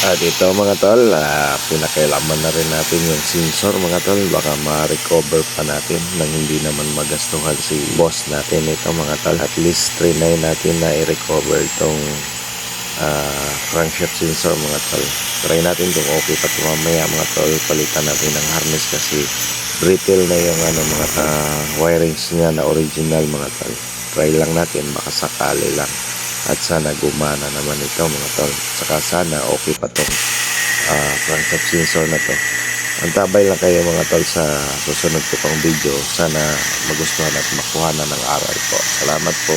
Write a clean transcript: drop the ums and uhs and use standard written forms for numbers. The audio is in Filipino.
At ito mga tol, pinakailaman na rin natin yung sensor mga tol. Baka ma-recover pa natin nang hindi naman magastuhan si boss natin ito mga tol. At least trinay natin na i-recover itong crankshaft sensor mga tol. Try natin kung okay pa ito mamaya mga tol. Palitan natin ng harness kasi brittle na yung mga wirings niya na original mga tol. Try lang natin, baka sakali lang. At sana gumana naman ito mga tol. Saka sana okay pa tong crankshaft sensor na to. Antabay lang kayo mga tol sa susunod ko pang video. Sana magustuhan at makuha na ng aral po. Salamat po.